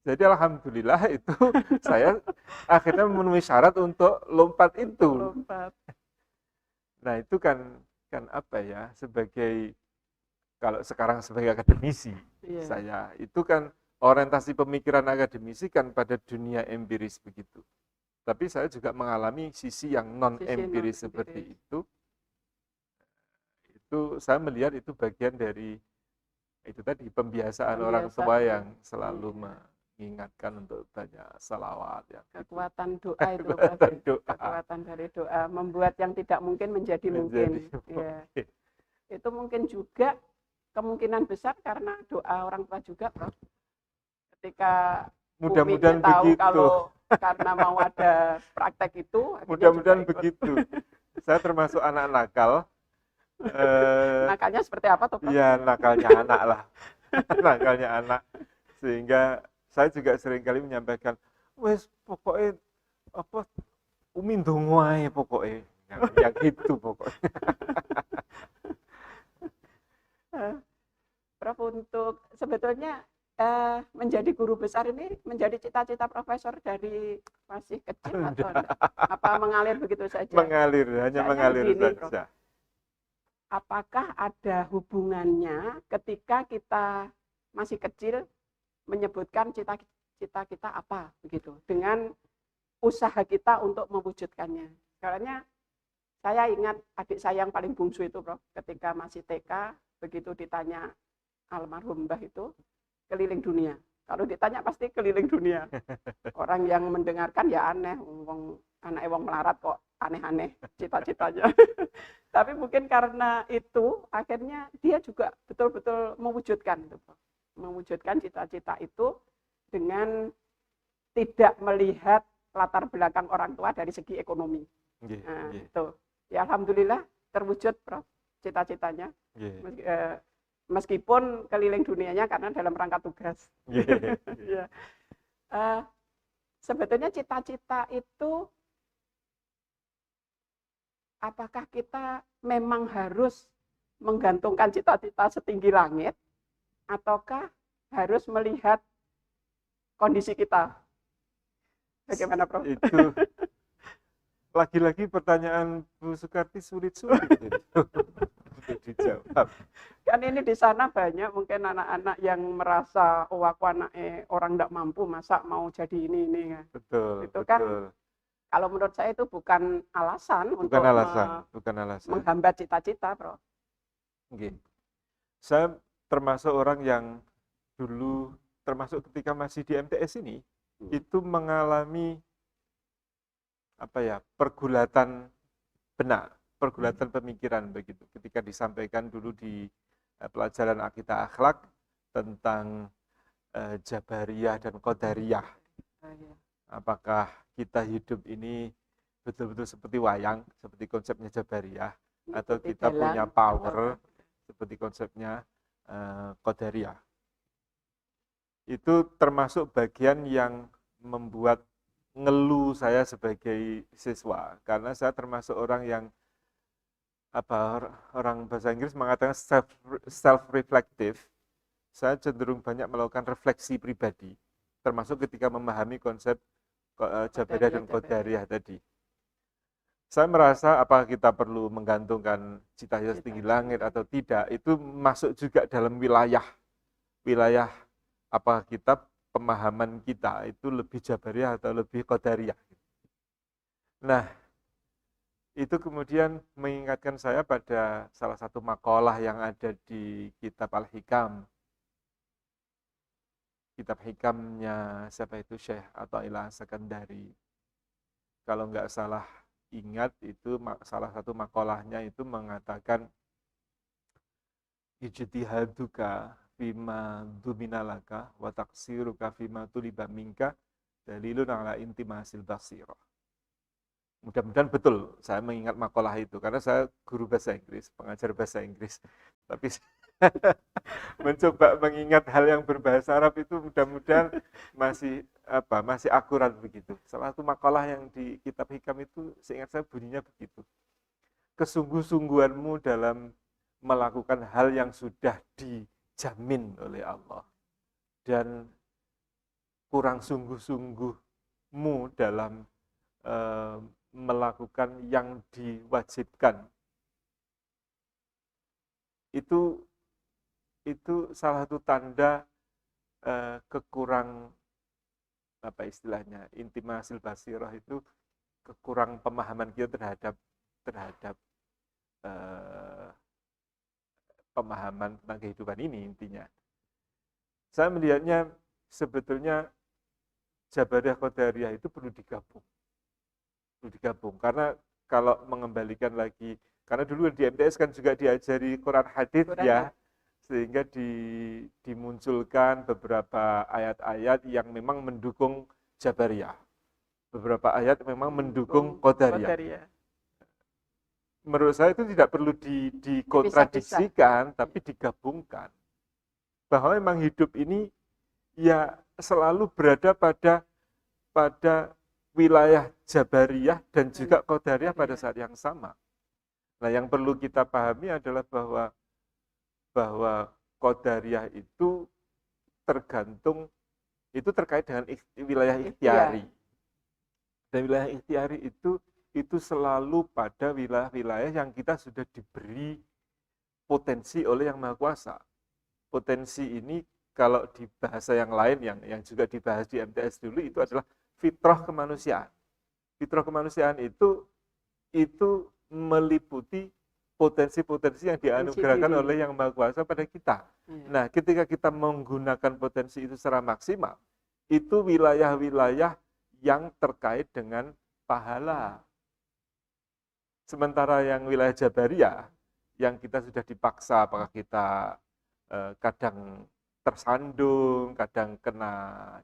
Jadi alhamdulillah itu saya akhirnya memenuhi syarat untuk lompat itu. Lompat. Nah itu kan apa ya, sebagai kalau sekarang sebagai akademisi, Iya. saya itu kan orientasi pemikiran akademisi kan pada dunia empiris begitu. Tapi saya juga mengalami sisi yang non-empiris seperti itu. Itu saya melihat itu bagian dari itu tadi pembiasaan orang tua yang selalu mengingatkan untuk banyak salawat ya. Kekuatan doa itu, kekuatan dari doa membuat yang tidak mungkin menjadi mungkin. Ya. Itu mungkin juga kemungkinan besar karena doa orang tua juga, Prof. Ketika mudah-mudahan tahu begitu. Kalau karena mau ada praktek itu, mudah-mudahan begitu. Saya termasuk anak nakal. Nakalnya seperti apa tuh, Pak? Iya, nakalnya anak lah. Nakalnya anak. Sehingga saya juga seringkali menyampaikan, wes pokoknya apa Umi ndonga ae pokoknya. Yang gitu pokoknya. Prof, untuk sebetulnya menjadi guru besar ini menjadi cita-cita profesor dari masih kecil atau apa mengalir begitu saja? Mengalir, hanya mengalir saja. Prof. Apakah ada hubungannya ketika kita masih kecil menyebutkan cita-cita kita apa begitu dengan usaha kita untuk mewujudkannya? Karena saya ingat adik saya yang paling bungsu itu, Prof, ketika masih TK, begitu ditanya almarhum Mbah itu keliling dunia. Kalau ditanya pasti keliling dunia. Orang yang mendengarkan ya aneh, anaknya wong melarat kok aneh-aneh cita-citanya. Tapi mungkin karena itu akhirnya dia juga betul-betul mewujudkan cita-cita itu dengan tidak melihat latar belakang orang tua dari segi ekonomi. Nah, itu. Ya alhamdulillah terwujud, Prof, cita-citanya. Meskipun keliling dunianya karena dalam rangka tugas. Sebetulnya cita-cita itu apakah kita memang harus menggantungkan cita-cita setinggi langit ataukah harus melihat kondisi kita? Bagaimana, Prof? Itu lagi-lagi pertanyaan Bu Sukarti sulit-sulit untuk dijawab. Kan ini di sana banyak mungkin anak-anak yang merasa aku anaknya orang tidak mampu, masa mau jadi ini kan. Betul. Itu kan kalau menurut saya itu bukan alasan untuk menghambat cita-cita, Prof. Saya termasuk orang yang dulu, termasuk ketika masih di MTS ini, itu mengalami pergulatan benak, pergulatan pemikiran begitu. Ketika disampaikan dulu di pelajaran akidah akhlak tentang Jabariyah dan Qadariyah. Apakah kita hidup ini betul-betul seperti wayang, seperti konsepnya Jabariyah, atau kita punya power seperti konsepnya Qadariyah. Itu termasuk bagian yang membuat ngeluh saya sebagai siswa, karena saya termasuk orang yang orang bahasa Inggris mengatakan self-reflective. Saya cenderung banyak melakukan refleksi pribadi, termasuk ketika memahami konsep Jabariyah dan Qadariyah tadi. Saya merasa apakah kita perlu menggantungkan cita-cita setinggi langit atau tidak, itu masuk juga dalam wilayah apakah kita, pemahaman kita itu lebih Jabariyah atau lebih Qadariyah. Nah, itu kemudian mengingatkan saya pada salah satu makalah yang ada di kitab Al-Hikam. Kitab Hikamnya siapa itu, Syekh Athaillah As-Sakandari. Kalau nggak salah ingat, itu salah satu makalahnya itu mengatakan ijtihaduka fima duminalaka wa taqsiruka fima tuliba minka dalilun ala intimasil basirah. Mudah-mudahan betul saya mengingat makalah itu, karena saya guru bahasa Inggris, pengajar bahasa Inggris. Tapi mencoba mengingat hal yang berbahasa Arab itu mudah-mudahan masih akurat begitu. Salah satu makalah yang di kitab Hikam itu seingat saya bunyinya begitu. Kesungguh-sungguhanmu dalam melakukan hal yang sudah dijamin oleh Allah, dan kurang sungguh-sungguhmu dalam melakukan yang diwajibkan, itu salah satu tanda kekurang apa istilahnya, intimasil basirah, itu kekurang pemahaman kita terhadap pemahaman tentang kehidupan ini. Intinya saya melihatnya sebetulnya Jabariyah Qadariyah itu perlu digabung karena kalau mengembalikan lagi, karena dulu di MTS kan juga diajari Quran hadits ya, sehingga dimunculkan beberapa ayat-ayat yang memang mendukung Jabariyah, beberapa ayat memang mendukung Qadariyah. Menurut saya itu tidak perlu dikontradiksikan, tapi digabungkan. Bahwa memang hidup ini ya selalu berada pada wilayah Jabariyah dan juga Qadariyah pada saat yang sama. Nah, yang perlu kita pahami adalah bahwa Qadariyah itu terkait dengan wilayah ikhtiari. Dan wilayah ikhtiari itu selalu pada wilayah-wilayah yang kita sudah diberi potensi oleh Yang Maha Kuasa. Potensi ini kalau di bahasa yang lain yang juga dibahas di MTS dulu itu adalah fitrah kemanusiaan. Fitrah kemanusiaan itu meliputi potensi-potensi yang dianugerahkan oleh Yang Maha Kuasa pada kita. Nah, ketika kita menggunakan potensi itu secara maksimal, itu wilayah-wilayah yang terkait dengan pahala. Sementara yang wilayah Jabariyah, yang kita sudah dipaksa, apakah kita kadang tersandung, kadang kena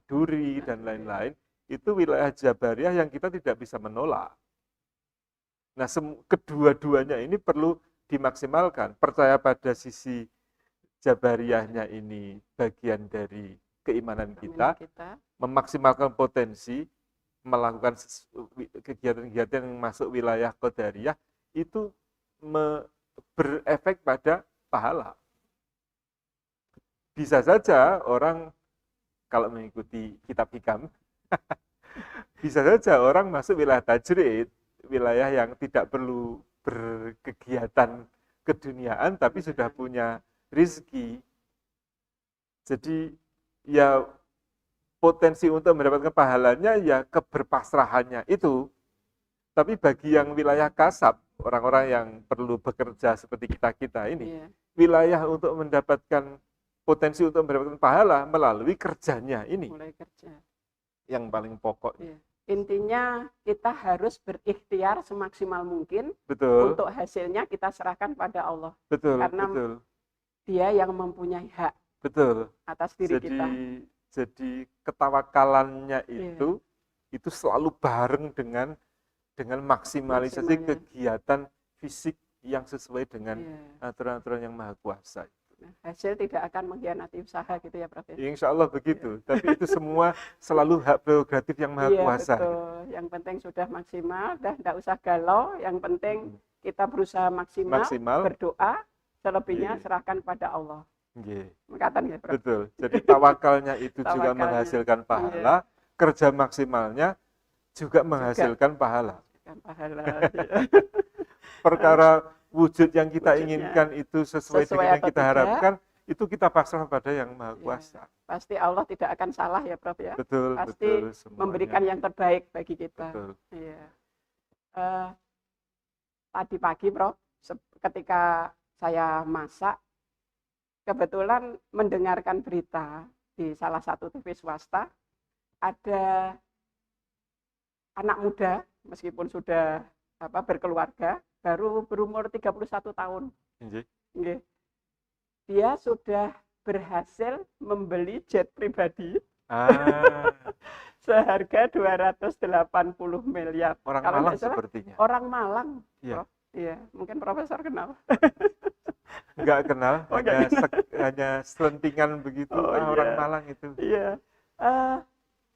duri, dan lain-lain, itu wilayah Jabariyah yang kita tidak bisa menolak. Nah, kedua-duanya ini perlu dimaksimalkan. Percaya pada sisi Jabariyahnya ini bagian dari keimanan kita, memaksimalkan potensi, melakukan kegiatan-kegiatan yang masuk wilayah Qadariyah, itu berefek pada pahala. Bisa saja orang kalau mengikuti kitab hikam, bisa saja orang masuk wilayah tajrid, wilayah yang tidak perlu berkegiatan keduniaan, tapi sudah punya rizki. Jadi ya potensi untuk mendapatkan pahalanya ya keberpasrahannya itu. Tapi bagi yang wilayah kasab, orang-orang yang perlu bekerja seperti kita ini, wilayah untuk mendapatkan potensi untuk mendapatkan pahala melalui kerjanya ini. Mulai kerja. Yang paling pokok. Intinya kita harus berikhtiar semaksimal mungkin. Betul. Untuk hasilnya kita serahkan pada Allah. Betul. Karena betul. Dia yang mempunyai hak. Betul. Atas diri kita. Jadi ketawakalannya itu selalu bareng dengan maksimalisasi kegiatan fisik yang sesuai dengan aturan-aturan Yang Maha Kuasa. Nah, hasil tidak akan mengkhianati usaha gitu ya, Prof. Insya Allah begitu. Tapi itu semua selalu hak prerogatif Yang Maha Kuasa. Betul. Yang penting sudah maksimal, tidak usah galau. Yang penting kita berusaha maksimal. Berdoa, selebihnya serahkan pada Allah. Ya, betul. Jadi tawakalnya itu juga menghasilkan pahala, kerja maksimalnya juga menghasilkan pahala. Perkara wujud yang kita inginkan itu sesuai dengan yang kita harapkan, itu kita pasrah pada Yang Maha Kuasa. Pasti Allah tidak akan salah ya, Prof ya. Betul, pasti betul, memberikan yang terbaik bagi kita. Betul. Tadi pagi, Prof, ketika saya masak, kebetulan mendengarkan berita di salah satu TV swasta, ada anak muda, meskipun sudah berkeluarga, baru berumur 31 tahun. Dia sudah berhasil membeli jet pribadi seharga 280 miliar. Orang Malang sepertinya. Orang Malang. Iya. Iya, mungkin Profesor kenal. Enggak kenal, hanya selentingan begitu. Orang Malang itu. Iya.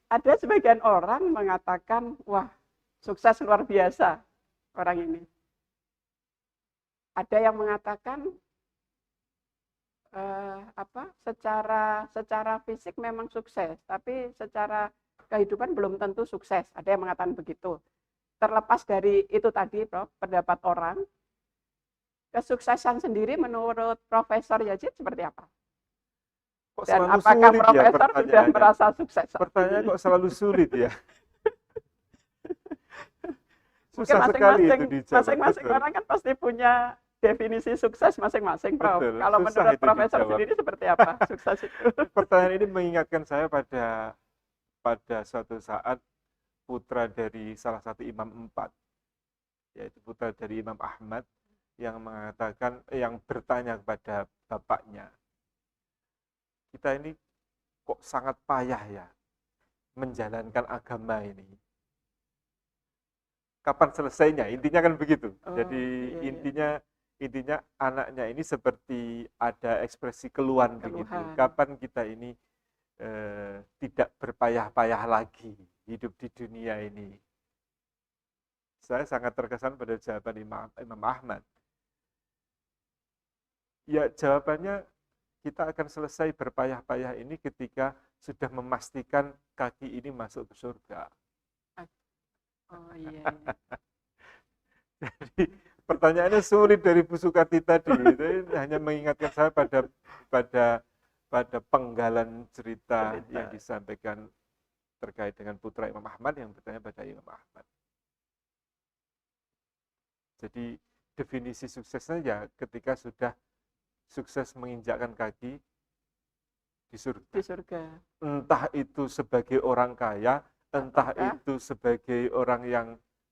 Ada sebagian orang mengatakan, wah, sukses luar biasa orang ini. Ada yang mengatakan secara fisik memang sukses, tapi secara kehidupan belum tentu sukses. Ada yang mengatakan begitu. Terlepas dari itu tadi, Prof, pendapat orang, kesuksesan sendiri menurut Profesor Yazid seperti apa? Kok Dan selalu apakah sulit ya Profesor sudah pertanyaannya? merasa sukses saat Pertanyaannya ini? kok selalu sulit ya? Mungkin Susah sekali itu dijawab. masing-masing Betul, orang kan pasti punya definisi sukses masing-masing, Prof. betul. Kalau Susah menurut itu Profesor dijawab. sendiri seperti apa sukses itu? Pertanyaan ini mengingatkan saya pada suatu saat putra dari salah satu imam empat, yaitu putra dari Imam Ahmad, yang yang bertanya kepada bapaknya, kita ini kok sangat payah ya menjalankan agama ini. Kapan selesainya? Intinya kan begitu. Jadi intinya anaknya ini seperti ada ekspresi keluhan begitu. Kapan kita ini tidak berpayah-payah lagi hidup di dunia ini? Saya sangat terkesan pada jawaban Imam Ahmad. Ya, jawabannya kita akan selesai berpayah-payah ini ketika sudah memastikan kaki ini masuk ke surga. Oh iya. Jadi pertanyaannya sulit dari Bu Sukarti tadi. Itu hanya mengingatkan saya pada penggalan cerita yang disampaikan terkait dengan putra Imam Ahmad yang bertanya pada Imam Ahmad. Jadi definisi suksesnya ya ketika sudah sukses menginjakkan kaki di surga. Entah itu sebagai orang kaya, entah itu sebagai orang yang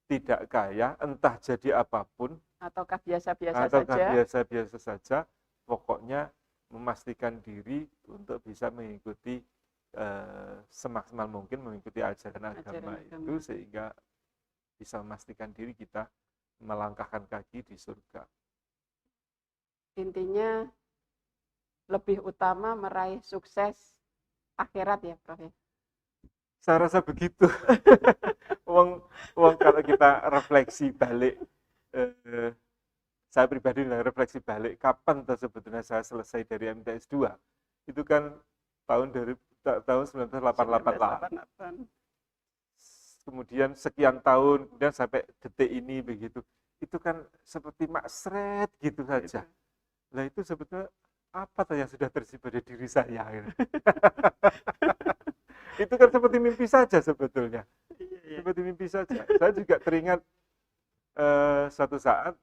tidak kaya, entah jadi apapun, ataukah biasa-biasa saja, pokoknya memastikan diri untuk bisa mengikuti semaksimal mungkin mengikuti ajaran agama itu, sehingga bisa memastikan diri kita melangkahkan kaki di surga. Intinya lebih utama meraih sukses akhirat ya, Prof. Saya rasa begitu. Wong kalau kita refleksi balik, saya pribadi refleksi balik, kapan sebetulnya saya selesai dari MTS 2? Itu kan tahun 1988 lah. Kemudian sekian tahun, kemudian sampai detik ini begitu. Itu kan seperti maksret gitu saja. Nah itu sebetulnya apa yang sudah tersimpan pada diri saya? Itu kan seperti mimpi saja sebetulnya. Seperti mimpi saja. Saya juga teringat suatu saat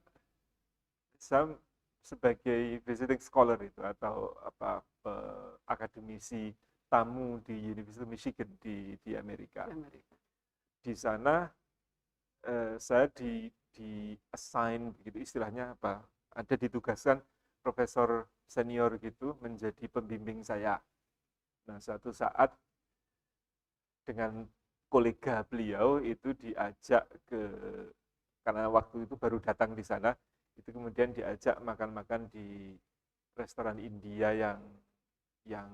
saya sebagai visiting scholar itu atau akademisi tamu di University of Michigan di Amerika. Di sana saya di assign begitu istilahnya apa? Ada ditugaskan profesor senior gitu menjadi pembimbing saya. Nah, suatu saat dengan kolega beliau itu diajak karena waktu itu baru datang di sana, itu kemudian diajak makan-makan di restoran India yang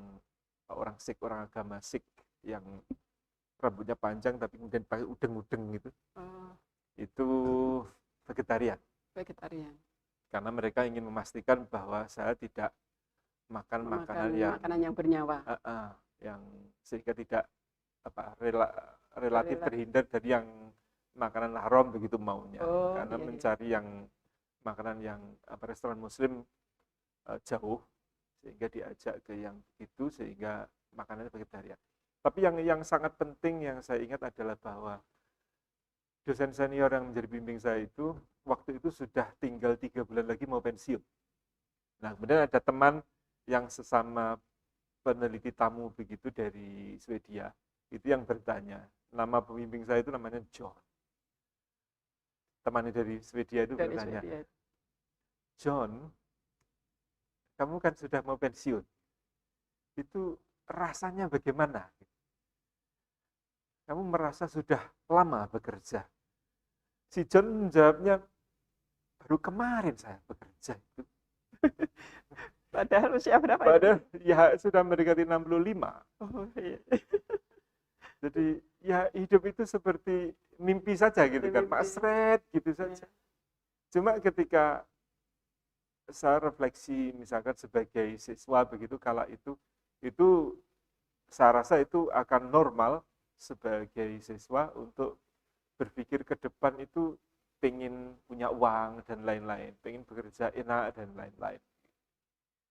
orang Sikh, orang agama Sikh yang rambutnya panjang tapi kemudian pakai udeng-udeng gitu. Itu vegetarian. Karena mereka ingin memastikan bahwa saya tidak makan makanan yang bernyawa. Yang sehingga tidak relatif terhindar dari yang makanan haram begitu maunya. Karena mencari yang makanan yang restoran muslim jauh, sehingga diajak ke yang begitu, sehingga makanannya vegetarian. Tapi yang sangat penting yang saya ingat adalah bahwa dosen senior yang menjadi bimbing saya itu waktu itu sudah tinggal 3 bulan lagi mau pensiun. Nah, kemudian ada teman yang sesama peneliti tamu begitu dari Swedia, itu yang bertanya, nama pembimbing saya itu namanya John. Temannya dari Swedia itu bertanya, John, kamu kan sudah mau pensiun, itu rasanya bagaimana? Kamu merasa sudah lama bekerja? Si John menjawabnya, baru kemarin saya bekerja itu. Padahal usia berapa? Padahal ya sudah mendekati 65. Oh, iya. Jadi ya hidup itu seperti mimpi saja gitu kan, maksret gitu saja. Cuma ketika saya refleksi misalkan sebagai siswa begitu, kala itu saya rasa itu akan normal sebagai siswa untuk berpikir ke depan itu pengen punya uang dan lain-lain, pengen bekerja enak dan lain-lain.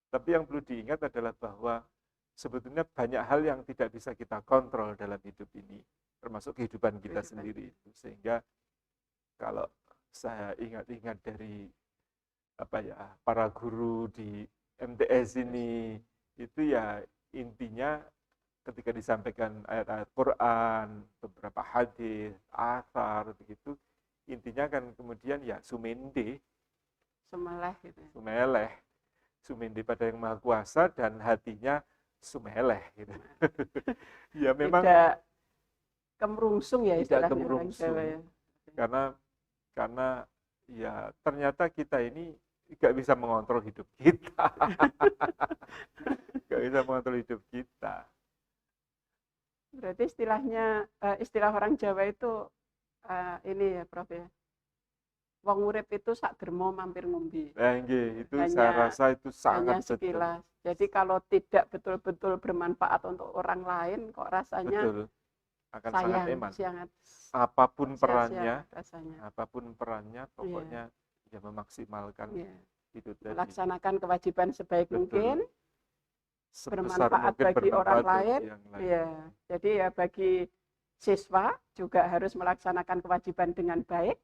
Tapi yang perlu diingat adalah bahwa sebetulnya banyak hal yang tidak bisa kita kontrol dalam hidup ini, termasuk kehidupan kita sendiri. Sehingga kalau saya ingat-ingat dari para guru di MTS ini, itu ya intinya ketika disampaikan ayat-ayat Quran, beberapa hadis, athar begitu, intinya kan kemudian ya sumende, Semeleh gitu. sumeleh, sumende pada yang Maha Kuasa dan hatinya sumeleh gitu. Ya memang tidak kemerungsung ya tidak istilahnya orang kemerungsung. Jawa ya. Karena ya ternyata kita ini nggak bisa mengontrol hidup kita. Nggak bisa mengontrol hidup kita. Berarti istilahnya istilah orang Jawa itu ini ya Prof ya. Wong urip itu sak dermo mampir ngombe. Nah, itu saya rasa itu hanya sangat sekilas. betul. Jadi kalau tidak betul-betul bermanfaat untuk orang lain, kok rasanya Betul. Akan sayang, sangat eman. apapun perannya, pokoknya ya memaksimalkan itu tadi. Melaksanakan kewajiban sebaik mungkin, sebesar bermanfaat mungkin bagi orang lain. yang lain. Ya, jadi ya bagi siswa juga harus melaksanakan kewajiban dengan baik,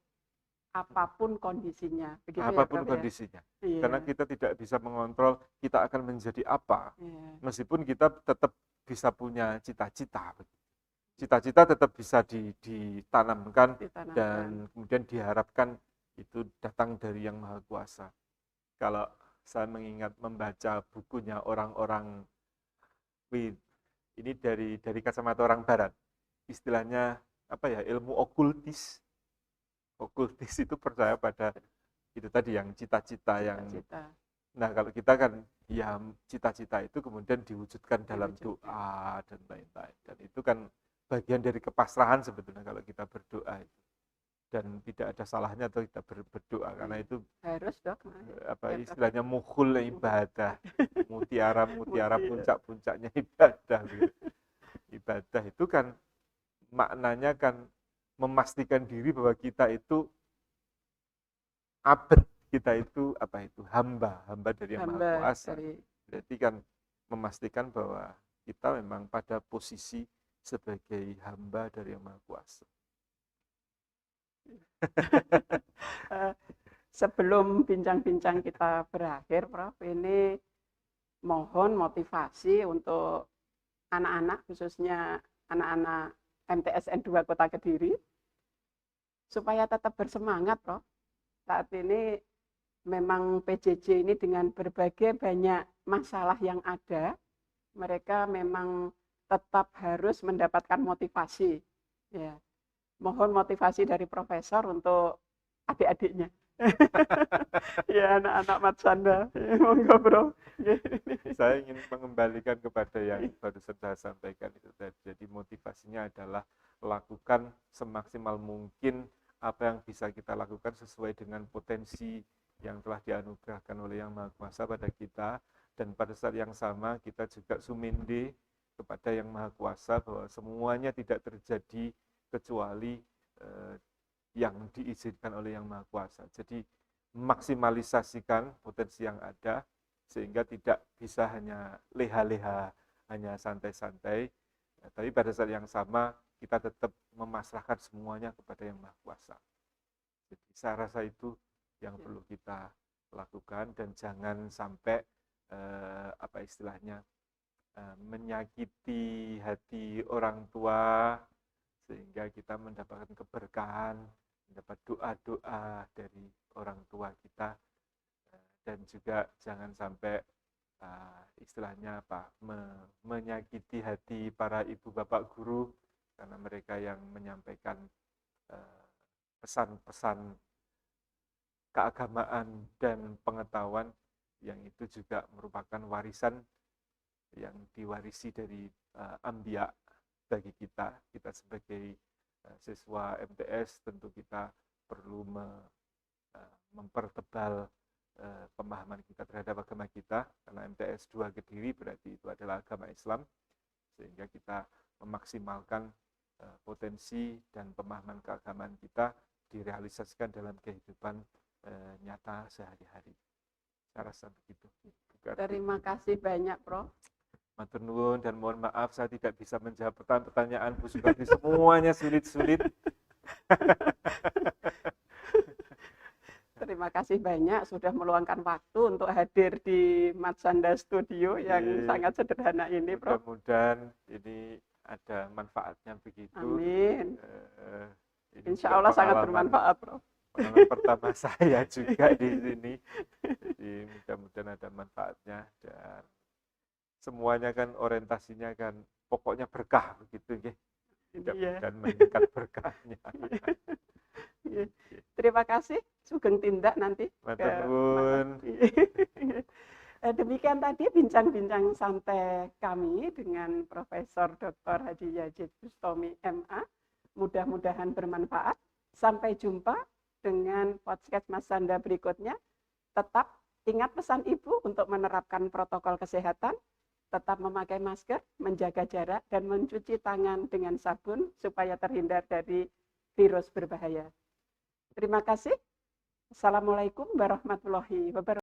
apapun kondisinya. Begitu apapun ya, kondisinya. Ya? Karena kita tidak bisa mengontrol kita akan menjadi apa. Ya. Meskipun kita tetap bisa punya cita-cita. Cita-cita tetap bisa ditanamkan dan kemudian diharapkan itu datang dari Yang Maha Kuasa. Kalau saya mengingat membaca bukunya orang-orang ini dari kacamata orang barat, istilahnya ilmu okultis. Okultis itu percaya pada itu tadi yang cita-cita yang. Nah, kalau kita kan ya cita-cita itu kemudian diwujudkan dalam doa dan lain-lain. Dan itu kan bagian dari kepasrahan sebetulnya kalau kita berdoa itu. Dan tidak ada salahnya atau kita berdoa karena itu harus dok. Istilahnya mukhul ibadah, mutiara puncak-puncaknya ibadah. Ibadah itu kan maknanya kan memastikan diri bahwa kita itu abad, kita itu hamba dari Yang Maha Kuasa. Berarti kan memastikan bahwa kita memang pada posisi sebagai hamba dari Yang Maha Kuasa. Sebelum bincang-bincang kita berakhir, Prof, ini mohon motivasi untuk anak-anak, khususnya anak-anak MTSN 2 Kota Kediri, supaya tetap bersemangat, Prof. Saat ini memang PJJ ini dengan berbagai banyak masalah yang ada, mereka memang tetap harus mendapatkan motivasi. Ya. Mohon motivasi dari profesor untuk adik-adiknya. Ya, anak-anak Matsanda. Monggo, Bro. Saya ingin mengembalikan kepada yang baru saya sampaikan itu tadi. Jadi motivasinya adalah lakukan semaksimal mungkin apa yang bisa kita lakukan sesuai dengan potensi yang telah dianugerahkan oleh Yang Maha Kuasa pada kita, dan pada saat yang sama kita juga sumende kepada Yang Maha Kuasa bahwa semuanya tidak terjadi kecuali yang diizinkan oleh Yang Maha Kuasa. Jadi maksimalisasikan potensi yang ada sehingga tidak bisa hanya leha-leha, hanya santai-santai, tapi pada saat yang sama kita tetap memasrahkan semuanya kepada Yang Maha Kuasa. Jadi saya rasa itu yang perlu kita lakukan, dan jangan sampai menyakiti hati orang tua sehingga kita mendapatkan keberkahan, mendapat doa-doa dari orang tua kita, dan juga jangan sampai menyakiti hati para ibu bapak guru, karena mereka yang menyampaikan pesan-pesan keagamaan dan pengetahuan yang itu juga merupakan warisan yang diwarisi dari Anbiya bagi kita sebagai siswa MTS. Tentu kita perlu mempertebal pemahaman kita terhadap agama kita, karena MTS 2 Kediri berarti itu adalah agama Islam, sehingga kita memaksimalkan potensi dan pemahaman keagamaan kita direalisasikan dalam kehidupan nyata sehari-hari. Saya rasa begitu. Terima kasih banyak, Prof. Matur nuwun dan mohon maaf saya tidak bisa menjawab pertanyaan Bu Sugati, semuanya sulit-sulit. Terima kasih banyak sudah meluangkan waktu untuk hadir di Matsanda Studio yang sangat sederhana ini, Prof. Mudah-mudahan ini ada manfaatnya begitu. Amin. Insya Allah sangat bermanfaat, Prof. Pengalaman pertama saya juga di sini. Jadi mudah-mudahan ada manfaatnya dan semuanya kan orientasinya kan pokoknya berkah begitu, dan meningkat berkahnya. Terima kasih, sugeng tindak nanti. Matur nuwun. Demikian tadi bincang-bincang santai kami dengan Profesor Dr. Hadi Yazid Bustami MA. Mudah-mudahan bermanfaat. Sampai jumpa dengan podcast Matsanda berikutnya. Tetap ingat pesan Ibu untuk menerapkan protokol kesehatan, tetap memakai masker, menjaga jarak, dan mencuci tangan dengan sabun supaya terhindar dari virus berbahaya. Terima kasih. Assalamualaikum warahmatullahi wabarakatuh.